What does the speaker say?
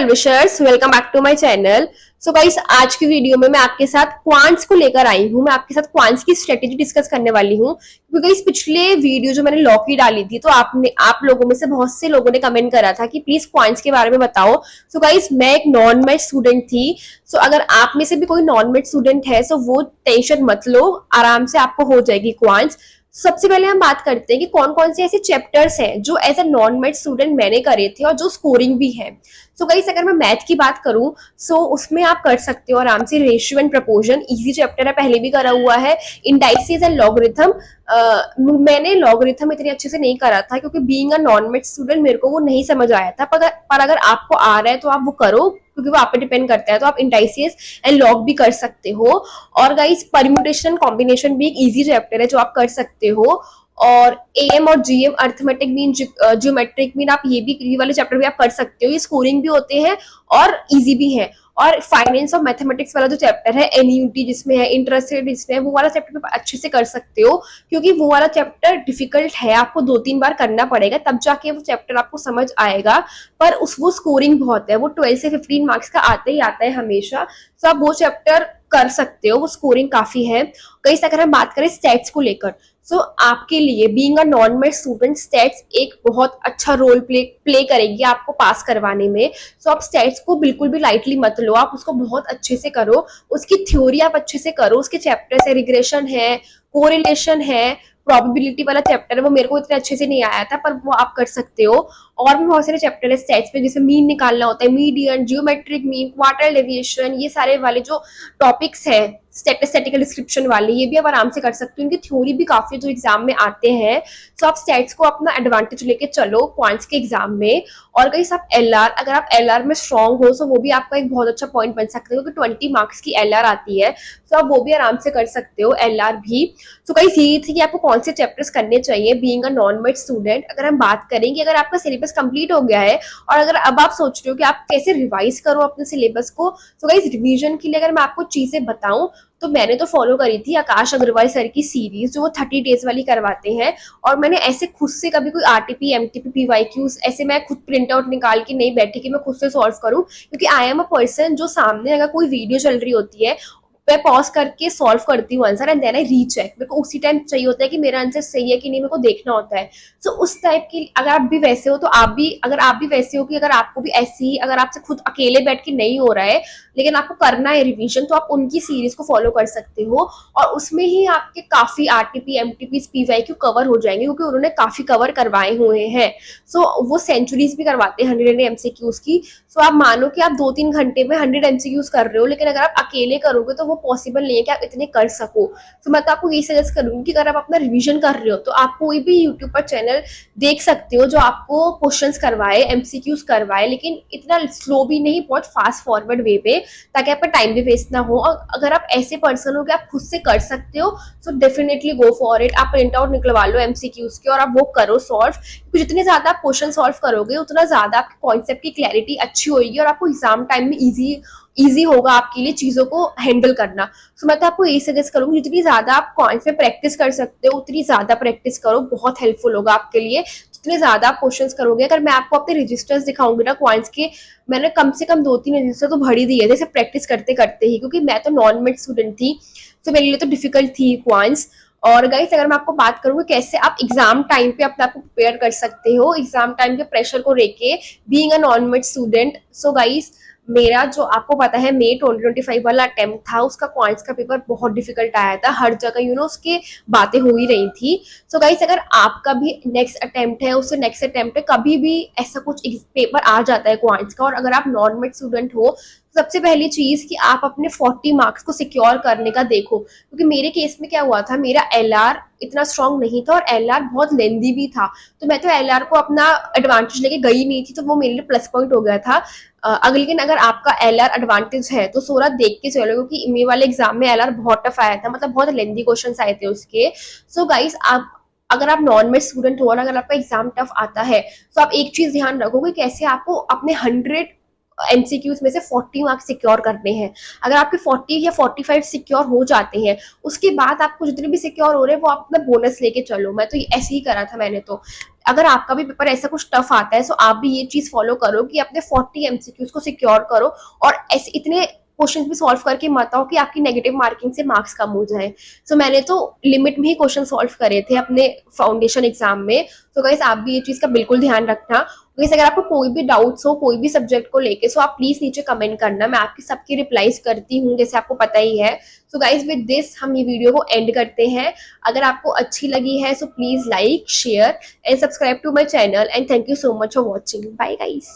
Well wishers, welcome back to my channel. So guys, आज की video में मैं आपके साथ क्वांट्स को लेकर आई हूँ। मैं आपके साथ क्वांट्स की स्ट्रेटेजी डिस्कस करने वाली हूँ, क्योंकि इस पिछले वीडियो जो मैंने लॉ की डाली थी, तो आप लोगों में से बहुत से लोगों ने कमेंट करा था कि प्लीज क्वांट्स के बारे में बताओ। सो गाइस, मैं एक नॉन मैथ स्टूडेंट थी। सो अगर आप में से भी कोई नॉन मैथ स्टूडेंट है, सो वो टेंशन मत लो, आराम से आपको हो जाएगी क्वांट्स। सबसे पहले हम बात करते हैं कि कौन कौन से ऐसे चैप्टर्स हैं जो as a non math student मैंने करे थे और जो स्कोरिंग भी है। सो गाइस, अगर मैं मैथ की बात करूं, सो उसमें आप कर सकते हो आराम से ratio and proportion, easy chapter है, पहले भी करा हुआ है। इंडाइसिस एंड लॉगरिथम, मैंने लॉगरिथम इतने अच्छे से नहीं करा था, क्योंकि being a non math student मेरे को वो नहीं समझ आया था। पर अगर आपको आ रहा है तो आप वो करो, क्योंकि वो आप पे डिपेंड करता है। तो आप इंडाइसिस एंड लॉग भी कर सकते हो। और गाइस, परम्यूटेशन कॉम्बिनेशन भी एक इजी चैप्टर है जो आप कर सकते हो। और एएम और GM, arithmetic mean, geometric mean, आप ये वाले चैप्टर भी आप कर सकते हो। ये स्कोरिंग भी होते हैं और इजी भी है। और फाइनेंस और मैथमेटिक्स वाला जो चैप्टर है, एनयूटी जिसमें है, इंटरेस्ट रेट जिसमें है, वो वाला चैप्टर भी अच्छे से कर सकते हो, क्योंकि वो वाला चैप्टर डिफिकल्ट है, आपको 2-3 बार करना पड़ेगा, तब जाके वो चैप्टर आपको समझ आएगा। पर वो स्कोरिंग बहुत है, वो 12 से 15 मार्क्स का आता ही आता है हमेशा। तो आप वो चैप्टर कर सकते हो, वो स्कोरिंग काफी है। कहीं से अगर हम बात करें स्टैट्स को लेकर, सो आपके लिए being a non math student, stats एक बहुत अच्छा रोल प्ले करेगी आपको पास करवाने में। सो आप स्टैट्स को बिल्कुल भी लाइटली मत लो, आप उसको बहुत अच्छे से करो, उसकी थ्योरी आप अच्छे से करो। उसके चैप्टर्स है, रिग्रेशन है, कोरिलेशन है, प्रोबेबिलिटी वाला चैप्टर है, वो मेरे को इतने अच्छे से नहीं आया था, पर वो आप कर सकते हो। और भी बहुत सारे चैप्टर है स्टैट्स में, जैसे मीन निकालना होता है, median, geometric mean, quarter deviation, ये सारे वाले जो टॉपिक्स है, स्टैटिस्टिकल डिस्क्रिप्शन वाले, ये भी आप आराम से कर सकते हो। इनकी थ्योरी भी काफी जो एग्जाम में आते हैं। तो आप स्टैट्स को अपना एडवांटेज लेके चलो क्वांट्स के एग्जाम में। और कहीं आप एलआर, अगर आप एलआर में स्ट्रांग हो, तो वो भी आपका एक बहुत अच्छा पॉइंट बन सकता है, क्योंकि 20 मार्क्स की एलआर आती है। तो आप वो भी आराम से कर सकते हो, एलआर भी। तो कहीं ये थी कि आपको कौन से चैप्टर्स करने चाहिए being a non math student. अगर हम बात करेंगे, अगर आपका सिलेबस कंप्लीट हो गया है और अगर अब आप सोच रहे हो कि आप कैसे रिवाइज करो अपने सिलेबस को, तो गाइस रिवीजन के लिए अगर मैं आपको चीजें बताऊं, तो मैंने तो फॉलो करी थी आकाश अग्रवाल सर की सीरीज, जो वो 30 डेज वाली करवाते हैं। और मैंने ऐसे खुद से कभी कोई आरटीपी, एमटीपी, पीवाईक्यूज ऐसे मैं खुद प्रिंट आउट निकाल के नहीं बैठी कि मैं खुद से सॉल्व करूं, क्योंकि आई एम अ पर्सन जो सामने अगर कोई वीडियो चल रही होती है, मैं पॉज करके सॉल्व करती हूँ answer, and then I recheck. मेरे को उसी टाइम चाहिए होता है कि मेरा आंसर सही है कि नहीं, मेरे को देखना होता है। सो उस टाइप की अगर आप भी वैसे हो, तो अगर आप भी वैसे हो कि अगर आपको भी ऐसे ही, अगर आपसे खुद अकेले बैठ के नहीं हो रहा है लेकिन आपको करना है रिवीजन, तो आप उनकी सीरीज को फॉलो कर सकते हो। और उसमें ही आपके काफी आरटीपी, एमटीपी, पीवाईक्यू कवर हो जाएंगे, क्योंकि उन्होंने काफी कवर करवाए हुए हैं। सो वो सेंचुरीज भी करवाते हैं 100 एमसीक्यूज की। सो आप मानो कि आप 2-3 घंटे में 100 एमसीक्यूज कर रहे हो, लेकिन अगर आप अकेले करोगे तो वो पॉसिबल नहीं है कि आप इतने कर सको। तो मैं तो आपको यही सजेस्ट करूंगी कि अगर आप अपना रिवीजन कर रहे हो, तो आप कोई भी यूट्यूब पर चैनल देख सकते हो जो आपको क्वेश्चंस करवाए, एमसीक्यूज करवाए, लेकिन इतना स्लो भी नहीं, बहुत फास्ट फॉरवर्ड वे पे, ताकि आपका टाइम भी वेस्ट ना हो। और अगर आप ऐसे पर्सन हो कि आप खुद से कर सकते हो, so definitely go for it. आप प्रिंट आउट निकलवा लो एमसीक्यूज के और आप वो करो सॉल्व, क्योंकि जितने ज्यादा आप क्वेश्चन सॉल्व करोगे, उतना ज्यादा आपके कॉन्सेप्ट की क्लैरिटी अच्छी होगी और आपको एग्जाम टाइम में इजी होगा आपके लिए चीजों को हैंडल करना। तो मैं तो आपको यही सजेस्ट करूंगी, जितनी ज्यादा आप कॉइन्स में प्रैक्टिस कर सकते हो उतनी ज्यादा प्रैक्टिस करो, बहुत हेल्पफुल होगा आपके लिए। जितने ज्यादा आप क्वेश्चंस करोगे, अगर मैं आपको अपने रजिस्टर्स दिखाऊंगी ना क्वांट्स के, मैंने कम से कम 2-3 रजिस्टर तो भर ही दिए थे सिर्फ प्रैक्टिस करते करते ही, क्योंकि मैं तो नॉन मैथ स्टूडेंट थी, तो मेरे लिए तो डिफिकल्ट थी क्वांट्स। और गाइस, अगर मैं आपको बात करूँ कैसे आप एग्जाम टाइम पे अपने आप को प्रिपेयर कर सकते हो, एग्जाम टाइम के प्रेशर को लेके being a non math student. So guys, मेरा जो आपको पता है मई 2025 वाला अटेम्प्ट था, उसका क्वांट्स का पेपर बहुत डिफिकल्ट आया था, हर जगह उसके बातें हो ही रही थी। सो गाइस, अगर आपका भी नेक्स्ट अटेम्प्ट है, उससे नेक्स्ट अटेम्प्ट है, कभी भी ऐसा कुछ पेपर आ जाता है क्वांट्स का, और अगर आप नॉन मैथ स्टूडेंट हो, सबसे पहली चीज कि आप अपने 40 मार्क्स को सिक्योर करने का देखो। क्योंकि मेरे केस में क्या हुआ था, मेरा एलआर इतना स्ट्रांग नहीं था और एलआर बहुत लेंदी भी था, तो मैं तो एलआर को अपना एडवांटेज लेके गई नहीं थी, तो वो मेरे लिए प्लस पॉइंट हो गया था। लेकिन अगर आपका एलआर एडवांटेज है तो सोरा देख के चलो, क्योंकि इमे वाले एग्जाम में एलआर बहुत टफ आया था, मतलब बहुत लेंदी क्वेश्चंस आए थे उसके। सो गाइस, आप अगर आप नॉन मैथ स्टूडेंट हो और अगर आपका एग्जाम टफ आता है, तो आप एक चीज ध्यान रखो कि कैसे आपको अपने 100 एमसीक्यूज में से 40 मार्क्स सिक्योर करने हैं। अगर आपके 40 या 45 सिक्योर हो जाते हैं, उसके बाद आपको जितने भी सिक्योर हो रहे हैं वो आप अपना बोनस लेके चलो। मैं तो ऐसे ही करा था मैंने तो। अगर आपका भी पेपर ऐसा कुछ टफ आता है, सो आप भी ये चीज फॉलो करो कि अपने 40 एमसीक्यूज को सिक्योर करो, और ऐसे इतने क्वेश्चंस भी सॉल्व करके मत आओ कि आपकी नेगेटिव मार्किंग से मार्क्स कम हो जाए। सो मैंने तो लिमिट में ही क्वेश्चन सॉल्व करे थे अपने फाउंडेशन एग्जाम में। तो गाइस आप भी ये चीज का बिल्कुल ध्यान रखना। गाइस अगर आपको कोई भी डाउट्स हो कोई भी सब्जेक्ट को लेके, सो आप प्लीज नीचे कमेंट करना, मैं आपकी सबकी रिप्लाईज करती हूँ जैसे आपको पता ही है। सो गाइस विद दिस हम ये वीडियो को एंड करते हैं। अगर आपको अच्छी लगी है so please like share and subscribe to my channel, and thank you so much for watching. Bye guys.